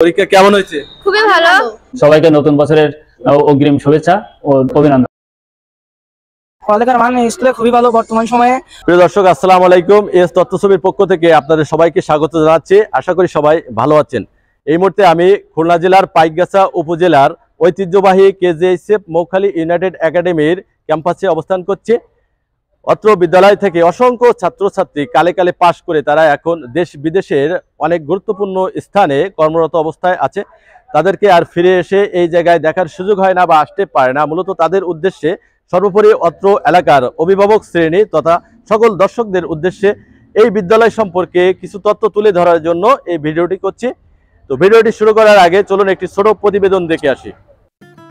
পরীক্ষা কেমন হয়েছে? খুবই ভালো। সবাইকে নতুন বছরের অগ্রিম শুভেচ্ছা ও অভিনন্দন। পড়ালেখার মান স্কুলে খুবই ভালো বর্তমান সময়ে। প্রিয় দর্শক, আসসালামু আলাইকুম। এস তথ্যছবির পক্ষ থেকে আপনাদের সবাইকে স্বাগত জানাচ্ছি। আশা করি সবাই ভালো আছেন। এই মুহূর্তে আমি খুলনা জেলার পাইকগাছা উপজেলার ঐতিহ্যবাহী কেজিএইচএফ মৌখালী ইউনাইটেড একাডেমির ক্যাম্পাসে অবস্থান করছি। অত্র বিদ্যালয় থেকে অসংখ্য ছাত্রছাত্রী কালে কালে পাশ করে তারা এখন দেশ বিদেশের অনেক গুরুত্বপূর্ণ স্থানে কর্মরত অবস্থায় আছে। তাদেরকে আর ফিরে এসে এই জায়গায় দেখার সুযোগ হয় না বা আসতে পারে না। মূলত তাদের উদ্দেশ্যে সর্বোপরি অত্র এলাকার অভিভাবক শ্রেণী তথা সকল দর্শকদের উদ্দেশ্যে এই বিদ্যালয় সম্পর্কে কিছু তথ্য তুলে ধরার জন্য এই ভিডিওটি করছি। তো ভিডিওটি শুরু করার আগে চলুন একটি ছোট প্রতিবেদন দেখে আসি।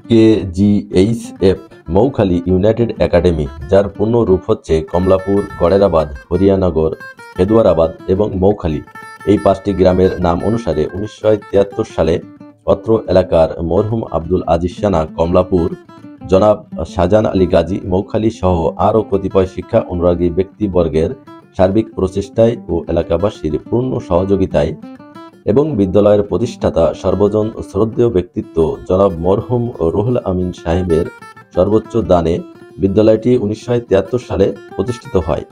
কেজিএইচএফ মৌখালী ইউনাইটেড একাডেমি, যার পূর্ণ রূপ হচ্ছে কমলাপুর, গড়েরাবাদ, হরিয়ানগর, হেদুয়ারাবাদ এবং মৌখালী, এই 5টি গ্রামের নাম অনুসারে 1973 সালে অত্র এলাকার মরহুম আব্দুল আজিজ সানা কমলাপুর, জনাব শাহজাহান আলী গাজী মৌখালী সহ আরও কতিপয় শিক্ষা অনুরাগী ব্যক্তিবর্গের সার্বিক প্রচেষ্টায় ও এলাকাবাসীর পূর্ণ সহযোগিতায় এবং বিদ্যালয়ের প্রতিষ্ঠাতা সর্বজন শ্রদ্ধেয় ব্যক্তিত্ব জনাব মরহুম রুহুল আমিন সাহেবের সর্বোচ্চ দানে বিদ্যালয়টি 1973 সালে প্রতিষ্ঠিত হয়।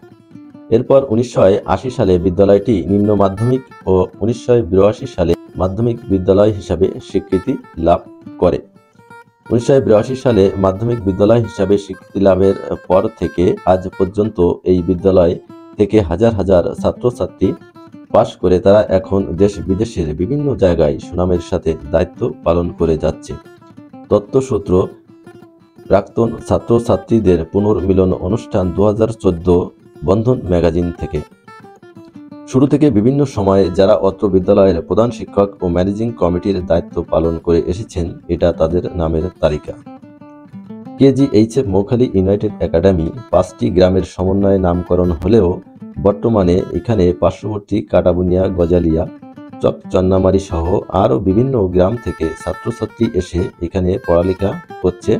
এরপর 1980 সালে বিদ্যালয়টি নিম্ন মাধ্যমিক ও 1982 সালে মাধ্যমিক বিদ্যালয় হিসাবে স্বীকৃতি লাভ করে। 1982 সালে মাধ্যমিক বিদ্যালয় হিসাবে স্বীকৃতি লাভের পর থেকে আজ পর্যন্ত এই বিদ্যালয় থেকে হাজার হাজার ছাত্রছাত্রী পাশ করে তারা এখন দেশ বিদেশের বিভিন্ন জায়গায় সুনামের সাথে দায়িত্ব পালন করে যাচ্ছে। তথ্যসূত্র প্রাক্তন ছাত্রছাত্রীদের পুনর্মিলন অনুষ্ঠান 2014 বন্ধন ম্যাগাজিন থেকে। শুরু থেকে বিভিন্ন সময়ে যারা অত্র বিদ্যালয়ের প্রধান শিক্ষক ও ম্যানেজিং কমিটির দায়িত্ব পালন করে এসেছেন, এটা তাদের নামের তালিকা। কেজিএইচএফ মৌখালী ইউনাইটেড একাডেমি 5টি গ্রামের সমন্বয়ে নামকরণ হলেও বর্তমানে এখানে পার্শ্ববর্তী কাটাবুনিয়া, গজালিয়া, চকচন্নামারি সহ আরও বিভিন্ন গ্রাম থেকে ছাত্রছাত্রী এসে এখানে পড়ালেখা করছে।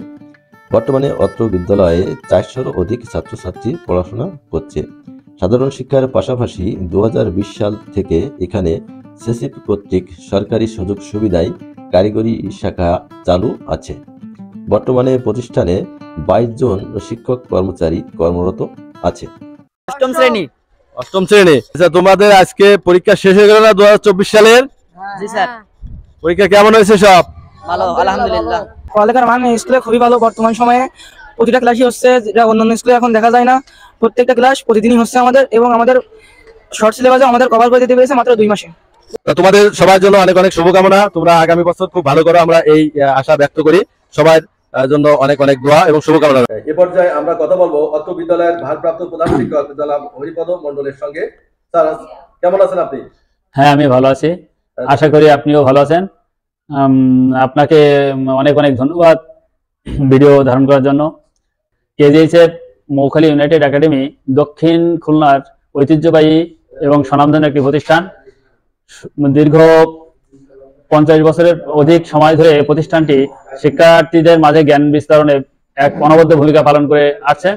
বর্তমানে অত্র বিদ্যালয়ে 400-র অধিক ছাত্রছাত্রী পড়াশোনা করছে। সাধারণ শিক্ষার পাশাপাশি 2020 সাল থেকে এখানে সেসিপ কর্তৃক সরকারি সুযোগ সুবিধায় কারিগরি শাখা চালু আছে। বর্তমানে প্রতিষ্ঠানে 22 জন শিক্ষক কর্মচারী কর্মরত আছে। অষ্টম শ্রেণী। আচ্ছা, তোমাদের আজকে পরীক্ষা শেষ হয়ে গেল না 2024 সালের? জি স্যার। পরীক্ষা কেমন হয়েছে? সব ভালো, আলহামদুলিল্লাহ। পড়ালেখার মান স্কুলে খুবই ভালো বর্তমান সময়ে। প্রতিটা ক্লাসই হচ্ছে, যেটা অন্যান্য স্কুলে এখন দেখা যায় না। প্রত্যেকটা ক্লাস প্রতিদিনই হচ্ছে আমাদের, এবং আমাদের শর্ট সিলেবাসে আমাদের কভার করে দিতে পেরেছে মাত্র 2 মাসে। তোমাদের সবার জন্য অনেক অনেক শুভকামনা। তোমরা আগামী বছর খুব ভালো করো, আমরা এই আশা ব্যক্ত করি। সবার জন্য অনেক অনেক দোয়া এবং শুভকামনা। এ পর্যায়ে আমরা কথা বলবো অত্র বিদ্যালয়ের ভারপ্রাপ্ত প্রধান শিক্ষক জনাব হরিপদ মণ্ডলের সঙ্গে। স্যার, কেমন আছেন আপনি? হ্যাঁ, আমি ভালো আছি, আশা করি আপনিও ভালো আছেন। আপনাকে অনেক অনেক ধন্যবাদ ভিডিও ধারণ করার জন্য। কেজিএইচএফ মৌখালী ইউনাইটেড একাডেমি দক্ষিণ খুলনার ঐতিহ্যবাহী এবং স্বনামধন্য একটি প্রতিষ্ঠান। দীর্ঘ 50 বছরের অধিক সময় ধরে প্রতিষ্ঠানটি শিক্ষার্থীদের মাঝে জ্ঞান বিস্তারণে এক অনবদ্য ভূমিকা পালন করে আসছে।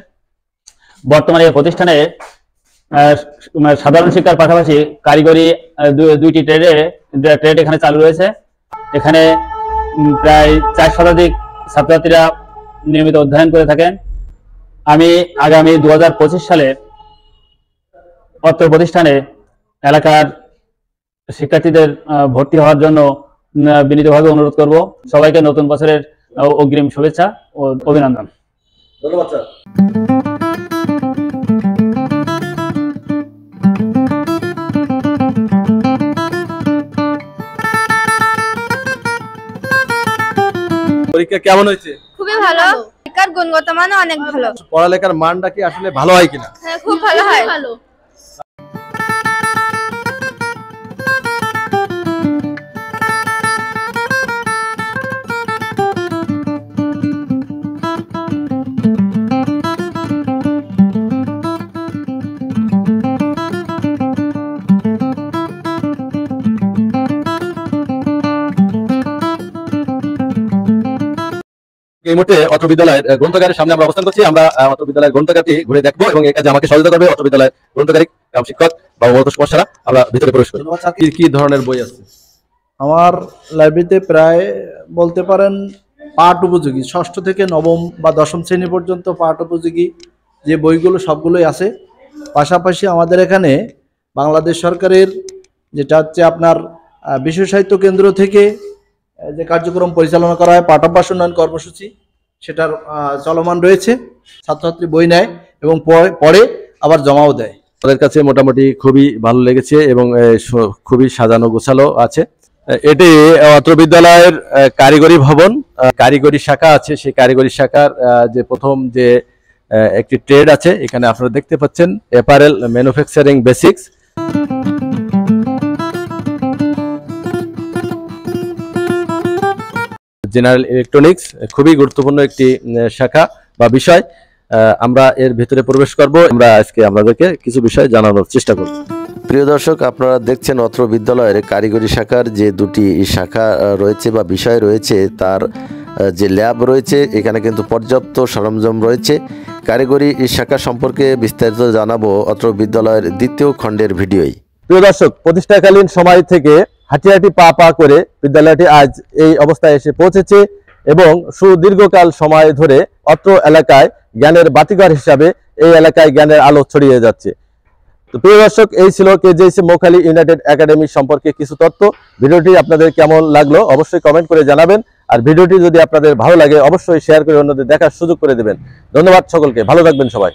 বর্তমানে এই প্রতিষ্ঠানে সাধারণ শিক্ষার পাশাপাশি কারিগরি 2টি ট্রেড এখানে চালু রয়েছে। এখানে প্রায় 4 শতাধিক ছাত্রছাত্রীরা নিয়মিত অধ্যয়ন করে থাকেন। আমি আগামী 2025 সালে অত্র প্রতিষ্ঠানে এলাকার শিক্ষার্থীদের ভর্তি হওয়ার জন্য বিনীতভাবে অনুরোধ করব। সবাইকে নতুন বছরের অগ্রিম শুভেচ্ছা ও অভিনন্দন। ধন্যবাদ স্যার। পরীক্ষা কেমন হয়েছে? খুবই ভালো। শিক্ষার গুণগত মান অনেক ভালো। পড়ালেখার মানটা কি আসলে ভালো হয় কিনা? হ্যাঁ, খুব ভালো হয়। এই মুহূর্তে অত্র বিদ্যালয়ের গ্রন্থাগারের সামনে আমরা অবস্থান করছি। আমরা অত্র বিদ্যালয়ের গ্রন্থাগারটি ঘুরে দেখবো এবং এই কাজে আমাকে সহযোগিতা করবে অত্র বিদ্যালয়ের গ্রন্থাগারিক শিক্ষক বা সমস্যারা। আমরা ভিতরে প্রবেশ করি। কি ধরনের বই আছে? আমার লাইব্রেরিতে প্রায় বলতে পারেন পাঠ উপযোগী 6ষ্ঠ থেকে নবম বা 10ম শ্রেণী পর্যন্ত পাঠ উপযোগী যে বইগুলো সবগুলোই আছে। পাশাপাশি আমাদের এখানে বাংলাদেশ সরকারের যেটা হচ্ছে আপনার বিশ্ব সাহিত্য কেন্দ্র থেকে যে কার্যক্রম পরিচালনা করা হয় পাঠ্যাভ্যাস উন্নয়ন কর্মসূচি, সেটার চলমান রয়েছে। ছাত্রছাত্রী বই নেয় এবং পড়ে আবার জমাও দেয়। আমাদের কাছে মোটামুটি খুবই ভালো লেগেছে এবং খুবই সাজানো গোছালো আছে। এটি অত্র বিদ্যালয়ের কারিগরি ভবন, কারিগরি শাখা আছে। সেই কারিগরি শাখার যে প্রথম যে একটি ট্রেড আছে, এখানে আপনারা দেখতে পাচ্ছেন apparel manufacturing basics. General electronics খুবই গুরুত্বপূর্ণ একটি শাখা বা বিষয়। আমরা এর ভিতরে প্রবেশ করব। আমরা আজকে আপনাদেরকে কিছু বিষয় জানানোর চেষ্টা করব। প্রিয় দর্শক, আপনারা দেখছেন অত্র বিদ্যালয়ের কারিগরি শাখার যে দুটি শাখা রয়েছে বা বিষয় রয়েছে, তার যে ল্যাব রয়েছে, এখানে কিন্তু পর্যাপ্ত সরঞ্জাম রয়েছে। কারিগরি শাখা সম্পর্কে বিস্তারিত জানাবো অত্র বিদ্যালয়ের দ্বিতীয় খণ্ডের ভিডিওই। প্রিয় দর্শক, প্রতিষ্ঠাকালীন সময় থেকে হাঁটি হাঁটি পা পা করে বিদ্যালয়টি আজ এই অবস্থায় এসে পৌঁছেছে এবং সুদীর্ঘকাল সময় ধরে অত্র এলাকায় জ্ঞানের বাতিঘর হিসাবে এই এলাকায় জ্ঞানের আলো ছড়িয়ে যাচ্ছে। তো প্রিয় দর্শক, এই ছিল কেজেএইচএফ মৌখালী ইউনাইটেড একাডেমি সম্পর্কে কিছু তথ্য। ভিডিওটি আপনাদের কেমন লাগলো অবশ্যই কমেন্ট করে জানাবেন। আর ভিডিওটি যদি আপনাদের ভালো লাগে অবশ্যই শেয়ার করে অন্যদের দেখার সুযোগ করে দেবেন। ধন্যবাদ সকলকে, ভালো থাকবেন সবাই।